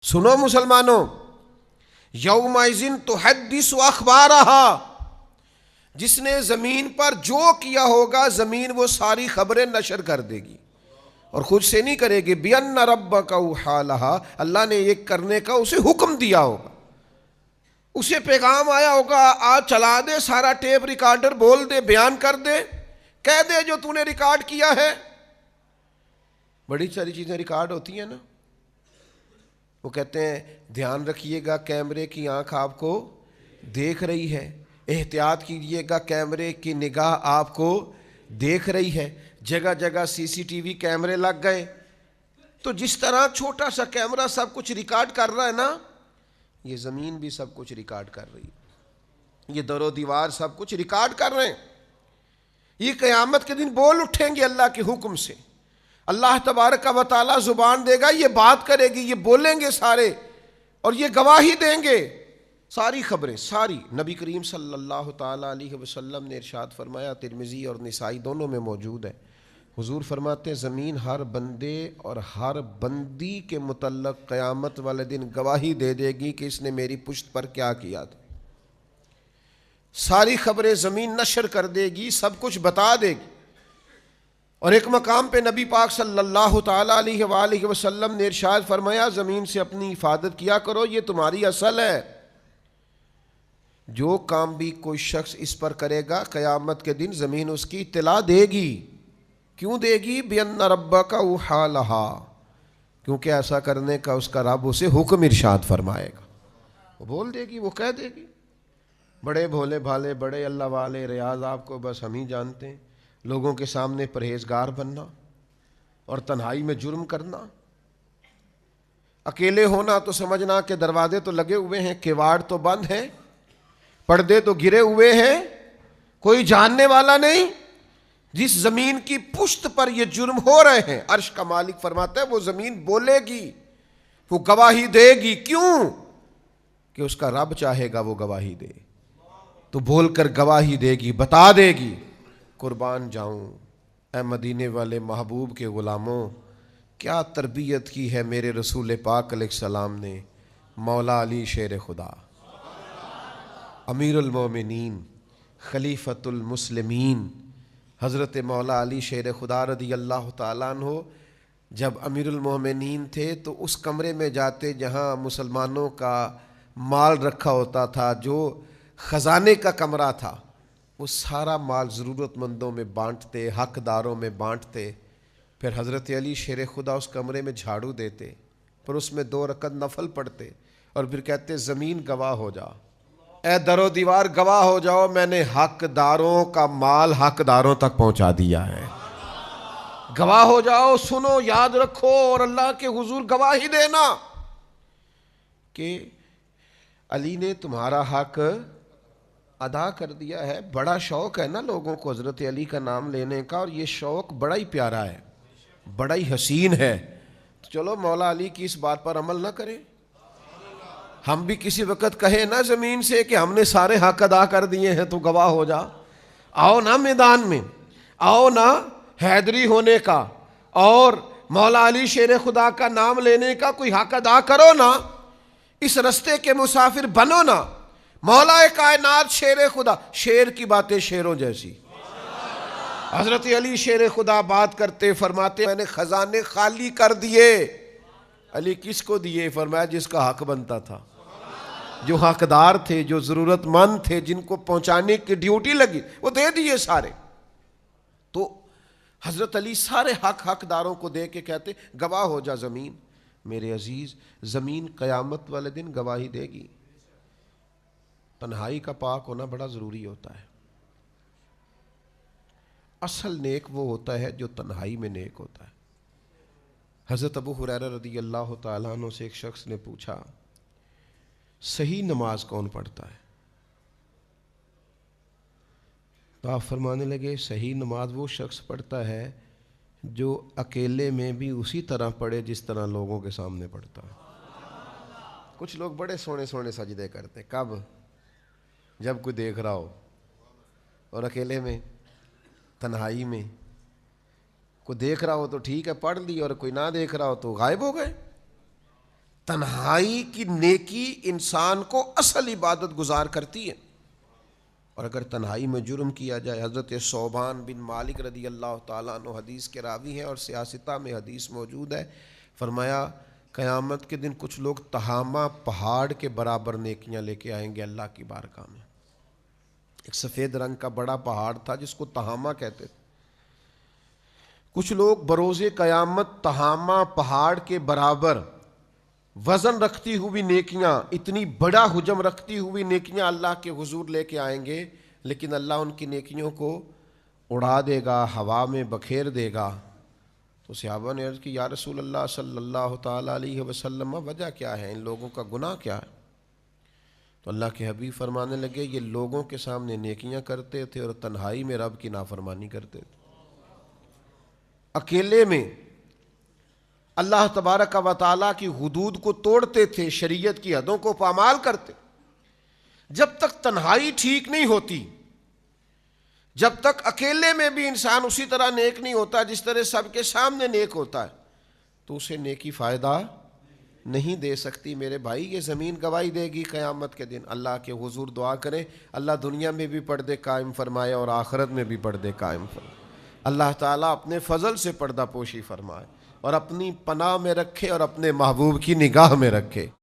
سنو مسلمانوں، یومئذ تحدث اخبارہا، جس نے زمین پر جو کیا ہوگا زمین وہ ساری خبریں نشر کر دے گی، اور خود سے نہیں کرے گی۔ بِأَنَّ رَبَّكَ أَوْحَىٰ لَهَا، اللہ نے یہ کرنے کا اسے حکم دیا ہوگا، اسے پیغام آیا ہوگا، آج چلا دے سارا ٹیپ ریکارڈر، بول دے، بیان کر دے، کہہ دے جو تو نے ریکارڈ کیا ہے۔ بڑی ساری چیزیں ریکارڈ ہوتی ہیں نا، وہ کہتے ہیں دھیان رکھیے گا کیمرے کی آنکھ آپ کو دیکھ رہی ہے، احتیاط کیجئے گا کیمرے کی نگاہ آپ کو دیکھ رہی ہے۔ جگہ جگہ سی سی ٹی وی کیمرے لگ گئے، تو جس طرح چھوٹا سا کیمرہ سب کچھ ریکارڈ کر رہا ہے نا، یہ زمین بھی سب کچھ ریکارڈ کر رہی ہے، یہ در و دیوار سب کچھ ریکارڈ کر رہے ہیں۔ یہ قیامت کے دن بول اٹھیں گے اللہ کے حکم سے، اللہ تبارک و تعالیٰ زبان دے گا، یہ بات کرے گی، یہ بولیں گے سارے، اور یہ گواہی دیں گے، ساری خبریں ساری۔ نبی کریم صلی اللہ تعالیٰ علیہ وسلم نے ارشاد فرمایا، ترمذی اور نسائی دونوں میں موجود ہے، حضور فرماتے ہیں زمین ہر بندے اور ہر بندی کے متعلق قیامت والے دن گواہی دے دے گی کہ اس نے میری پشت پر کیا کیا تھا۔ ساری خبریں زمین نشر کر دے گی، سب کچھ بتا دے گی۔ اور ایک مقام پہ نبی پاک صلی اللہ تعالیٰ علیہ وآلہ وسلم نے ارشاد فرمایا، زمین سے اپنی حفاظت کیا کرو، یہ تمہاری اصل ہے۔ جو کام بھی کوئی شخص اس پر کرے گا قیامت کے دن زمین اس کی اطلاع دے گی۔ کیوں دے گی؟ بِأَنَّ رَبَّكَ أَوْحَىٰ لَهَا، کیونکہ ایسا کرنے کا اس کا رب اسے حکم ارشاد فرمائے گا، وہ بول دے گی، وہ کہہ دے گی۔ بڑے بھولے بھالے، بڑے اللہ والے ریاض آپ کو بس ہم ہی جانتے ہیں، لوگوں کے سامنے پرہیزگار بننا اور تنہائی میں جرم کرنا، اکیلے ہونا تو سمجھنا کہ دروازے تو لگے ہوئے ہیں، کیواڑ تو بند ہیں، پردے تو گرے ہوئے ہیں، کوئی جاننے والا نہیں۔ جس زمین کی پشت پر یہ جرم ہو رہے ہیں، عرش کا مالک فرماتا ہے وہ زمین بولے گی، وہ گواہی دے گی۔ کیوں؟ کہ اس کا رب چاہے گا وہ گواہی دے، تو بول کر گواہی دے گی، بتا دے گی۔ قربان جاؤں اے مدینے والے محبوب کے غلاموں، کیا تربیت کی ہے میرے رسول پاک علیہ السلام نے۔ مولا علی شیر خدا، امیر المومنین، خلیفۃ المسلمین، حضرت مولا علی شیر خدا رضی اللہ تعالیٰ عنہ جب امیر المومنین تھے تو اس کمرے میں جاتے جہاں مسلمانوں کا مال رکھا ہوتا تھا، جو خزانے کا کمرہ تھا، وہ سارا مال ضرورت مندوں میں بانٹتے، حقداروں میں بانٹتے۔ پھر حضرت علی شیر خدا اس کمرے میں جھاڑو دیتے، پھر اس میں 2 رکعت نفل پڑھتے، اور پھر کہتے زمین گواہ ہو جا، اے در و دیوار گواہ ہو جاؤ، میں نے حقداروں کا مال حقداروں تک پہنچا دیا ہے۔ گواہ ہو جاؤ، سنو، یاد رکھو، اور اللہ کے حضور گواہی دینا کہ علی نے تمہارا حق ادا کر دیا ہے۔ بڑا شوق ہے نا لوگوں کو حضرت علی کا نام لینے کا، اور یہ شوق بڑا ہی پیارا ہے، بڑا ہی حسین ہے۔ تو چلو مولا علی کی اس بات پر عمل نہ کریں، ہم بھی کسی وقت کہیں نا زمین سے کہ ہم نے سارے حق ادا کر دیے ہیں، تو گواہ ہو جا۔ آؤ نا میدان میں، آؤ نا حیدری ہونے کا اور مولا علی شیر خدا کا نام لینے کا کوئی حق ادا کرو نا، اس رستے کے مسافر بنو نا۔ مولا کائنات شیر خدا، شیر کی باتیں شیروں جیسی۔ حضرت علی شیر خدا بات کرتے فرماتے میں نے خزانے خالی کر دیے۔ علی کس کو دیے؟ فرمایا جس کا حق بنتا تھا، جو حقدار تھے، جو ضرورت مند تھے، جن کو پہنچانے کی ڈیوٹی لگی، وہ دے دیے سارے۔ تو حضرت علی سارے حقداروں کو دے کے کہتے گواہ ہو جا زمین۔ میرے عزیز، زمین قیامت والے دن گواہی دے گی۔ تنہائی کا پاک ہونا بڑا ضروری ہوتا ہے۔ اصل نیک وہ ہوتا ہے جو تنہائی میں نیک ہوتا ہے۔ حضرت ابو ہریرہ رضی اللہ تعالیٰ عنہ سے ایک شخص نے پوچھا صحیح نماز کون پڑھتا ہے؟ تو آپ فرمانے لگے صحیح نماز وہ شخص پڑھتا ہے جو اکیلے میں بھی اسی طرح پڑھے جس طرح لوگوں کے سامنے پڑھتا ہے۔ کچھ لوگ بڑے سونے سونے سجدے کرتے، کب؟ جب کوئی دیکھ رہا ہو، اور اکیلے میں، تنہائی میں، کوئی دیکھ رہا ہو تو ٹھیک ہے پڑھ لی، اور کوئی نہ دیکھ رہا ہو تو غائب ہو گئے۔ تنہائی کی نیکی انسان کو اصل عبادت گزار کرتی ہے. اور اگر تنہائی میں جرم کیا جائے، حضرت ثوبان بن مالک رضی اللہ تعالیٰ عنہ حدیث کے راوی ہیں اور سیاستہ میں حدیث موجود ہے، فرمایا قیامت کے دن کچھ لوگ تہامہ پہاڑ کے برابر نیکیاں لے کے آئیں گے اللہ کی بارگاہ میں. ایک سفید رنگ کا بڑا پہاڑ تھا جس کو تہامہ کہتے تھے. کچھ لوگ بروز قیامت تہامہ پہاڑ کے برابر وزن رکھتی ہوئی نیکیاں، اتنی بڑا حجم رکھتی ہوئی نیکیاں اللہ کے حضور لے کے آئیں گے، لیکن اللہ ان کی نیکیوں کو اڑا دے گا، ہوا میں بکھیر دے گا. تو صحابہ نے عرض کی یا رسول اللہ صلی اللہ تعالیٰ علیہ وسلم، وجہ کیا ہے، ان لوگوں کا گناہ کیا ہے؟ تو اللہ کے حبیب فرمانے لگے یہ لوگوں کے سامنے نیکیاں کرتے تھے اور تنہائی میں رب کی نافرمانی کرتے تھے. اکیلے میں اللہ تبارک و تعالیٰ کی حدود کو توڑتے تھے، شریعت کی حدوں کو پامال کرتے. جب تک تنہائی ٹھیک نہیں ہوتی، جب تک اکیلے میں بھی انسان اسی طرح نیک نہیں ہوتا جس طرح سب کے سامنے نیک ہوتا ہے، تو اسے نیکی فائدہ نہیں دے سکتی. میرے بھائی یہ زمین گواہی دے گی قیامت کے دن. اللہ کے حضور دعا کریں اللہ دنیا میں بھی پردے قائم فرمائے اور آخرت میں بھی پردے قائم فرمائے. اللہ تعالیٰ اپنے فضل سے پردہ پوشی فرمائے اور اپنی پناہ میں رکھے اور اپنے محبوب کی نگاہ میں رکھے.